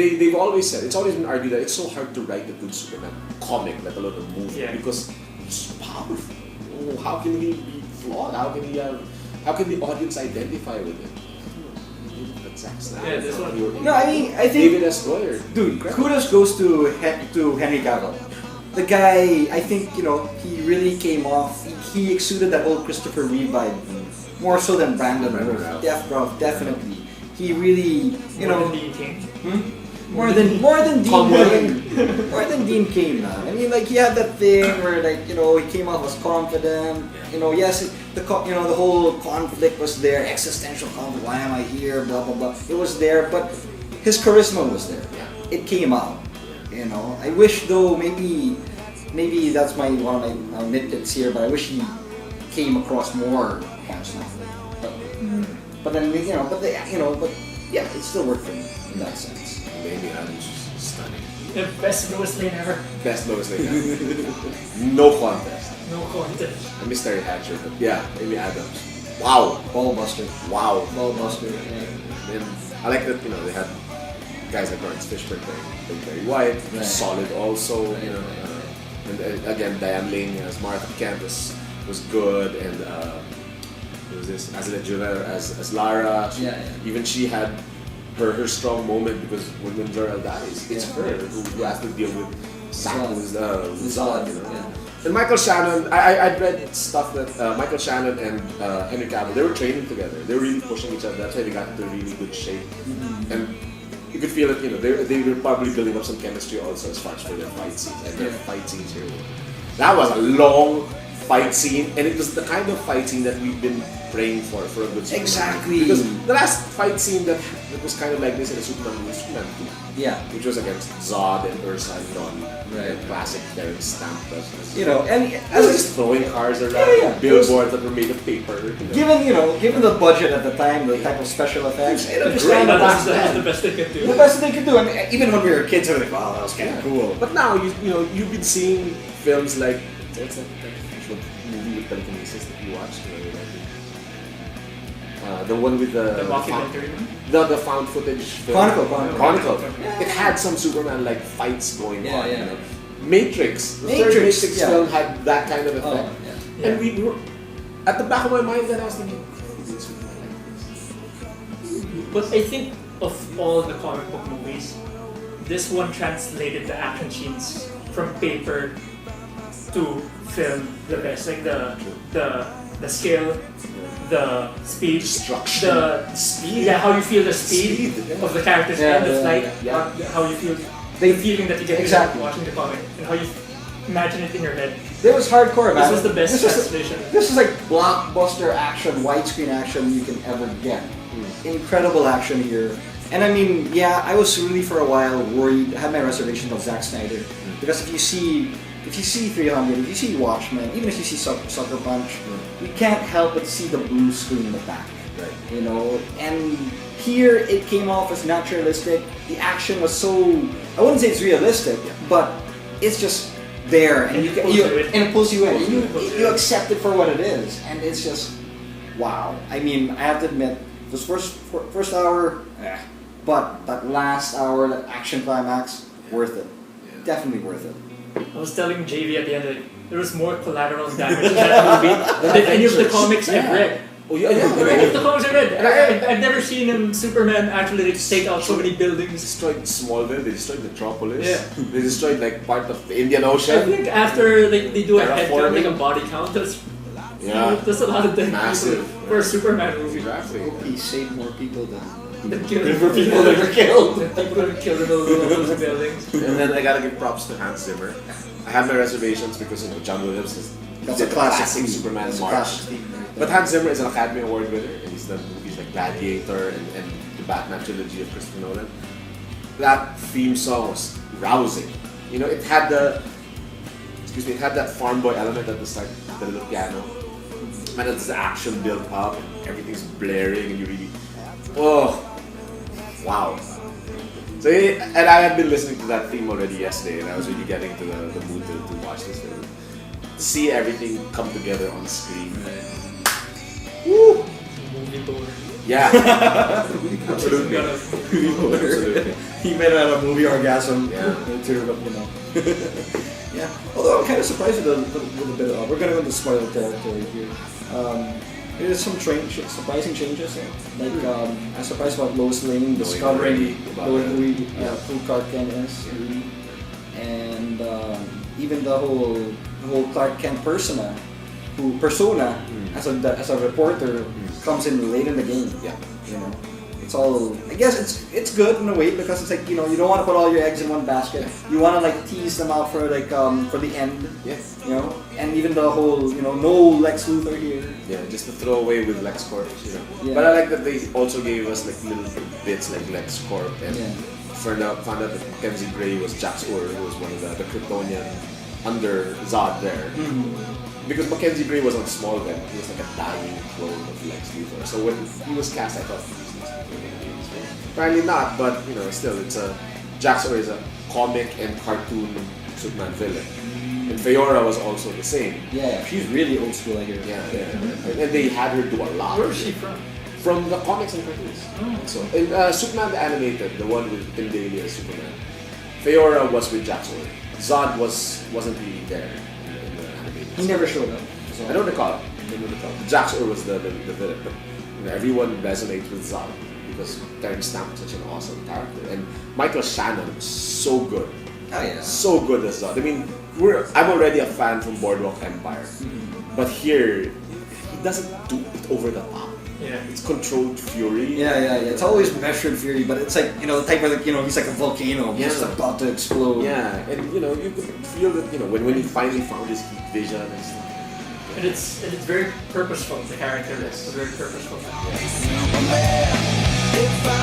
they've always said, it's always been argued that it's so hard to write a good Superman comic, let alone a movie, because he's powerful. Oh, how can he be flawed? How can the audience identify with him? But Zack Snyder. Yeah, this one. No, I mean, I think David S. Goyer. dude, kudos goes to Henry Cavill. The guy, I think, he really came off. He exuded that whole Christopher Reeve vibe more so than Brandon Routh. Definitely. He really, More than Dean King. more than Dean Tom Cain. More than Dean Cain, man. I mean, like, he had that thing where, like, he came off as confident. Yes, the whole conflict was there, existential conflict. Why am I here? Blah blah blah. It was there, but his charisma was there. It came out. I wish though maybe that's one of my nitpicks here, but I wish he came across more handsome. But then but yeah, it still worked for me in that sense. Amy Adams is stunning. The best Lois Lane ever. Best Lois Lane ever. No contest. No contest. I miss Terry Hatcher, but yeah, Amy Adams. Wow. Ballbuster. Wow. Ballbuster. And I like that, they had guys like Lawrence Fishburne playing Barry White, Right. solid also, and again, Diane Lane as Martha Kent was good, and who was this? Azalea Jurel as Lara. Even she had her strong moment, because when Jor-El dies, it's her who has to deal with Zod. And Michael Shannon, I read stuff that Michael Shannon and Henry Cavill, they were training together. They were really pushing each other. That's why they got into really good shape. And you could feel it, they were probably building up some chemistry also as far as for their fight scenes. And their fight scenes here. That was a long fight scene, and it was the kind of fight scene that we've been praying for a good Superman. Exactly. Because the last fight scene that was kind of like this in a Superman movie was Superman 2. Yeah. Which was against Zod and Ursa and Donnie. Right. The classic Terrence Stamp. And I was just throwing cars around, billboards that were made of paper. given the budget at the time, the type of special effects, I understand That that was the best they could do. the best they could do. And even when we were kids, we were like, wow, that was kind of cool. But now you've been seeing films like what's that movie with telekinesis that you watched? The one with The documentary. the found footage film. Chronicle. It had some Superman-like fights going on. Yeah. Matrix. The third Matrix, Matrix yeah. film had that kind of effect. And we were at the back of my mind, then I was thinking, Superman like this. But I think of all the comic book movies, this one translated the action scenes from paper to film the best. Like the scale, the speed, Destruction. the Speed. Yeah, how you feel the speed of the characters and the flight, how you feel the feeling that you get Exactly. watching the comic, and how you imagine it in your head. It was hardcore, man. This was the best translation. This is like blockbuster action, widescreen action you can ever get. Incredible action here. And I mean, I was really for a while worried, I had my reservations of Zack Snyder. Because if you see 300, if you see Watchmen, even if you see Sucker Punch, you can't help but see the blue screen in the back. Right. And here it came off as naturalistic. The action was so, I wouldn't say it's realistic, but it's just there, and it pulls you in. You accept it for what it is, and it's just wow. I mean, I have to admit, this first hour, but that last hour, that action climax, worth it. Definitely worth it. I was telling JV at the end, there was more collateral damage in that movie than any of the comics I've read. Oh yeah. Any of the comics I read. And I've never seen Superman actually take out so many buildings. Destroyed Smallville, they destroyed Metropolis, Yeah. they destroyed like part of the Indian Ocean. I think after they do a head count, like a Terraforming. body count, that's a lot of dead Massive. people for a Superman movie. Exactly. He saved more people than For people that were killed. People who killed in those buildings. And then I gotta give props to Hans Zimmer. I have my reservations because John Williams is That's a classic Superman That's a March. classic theme. But Hans Zimmer is an Academy Award winner, and he's done movies like Gladiator and the Batman trilogy of Christopher Nolan. That theme song was rousing. It had that farm boy element at the start, the little piano. And as the action built up, and everything's blaring, and you really, wow. So, and I had been listening to that theme already yesterday, and I was really getting to the mood to watch this film. See everything come together on screen. Woo! Movie board. Yeah. Absolutely. Absolutely. He might have had a movie orgasm Yeah. too, but you know. Yeah. Although I'm kind of surprised with a bit of. We're gonna go into spoiler territory here. There's some surprising changes. Like I'm surprised about Lois Lane discovering who Clark Kent is, and even the whole Clark Kent persona as a reporter comes in late in the game. Yeah. You know, it's all. I guess it's good in a way because it's like you don't want to put all your eggs in one basket. You want to like tease them out for for the end. Yes. You know, and even the whole no Lex Luthor here. Yeah, just to throw away with LexCorp, Yeah. But I like that they also gave us like little bits like LexCorp and found out that Mackenzie Gray was Jax Ur, who was one of the Kryptonian under Zod there. Because Mackenzie Gray was on Smallville, he was like a dying clone of Lex Luthor. So when he was cast, I thought apparently not, but still it's Jax Ur is a comic and cartoon Superman villain. And Feora was also the same. Yeah, she's really old school, I hear. Yeah. And they had her do a lot. Where is she from? From the comics and cartoons. So in Superman the Animated, the one with Tim Daly as Superman, Feora was with Jax Ur. Zod wasn't really there in the animated. He never showed up. So. I don't recall. Jax Ur was the villain, but everyone resonates with Zod because Terrence Stamp is such an awesome character, and Michael Shannon was so good. Oh yeah. So good as Zod. I mean, I'm already a fan from Boardwalk Empire, but here he doesn't do it over the top. Yeah. It's controlled fury. Yeah. It's always measured fury, but it's like the type of he's like a volcano, just about to explode. Yeah, and you could feel that when he finally found his heat vision and stuff. And it's very purposeful. The character is very purposeful. Yeah. If I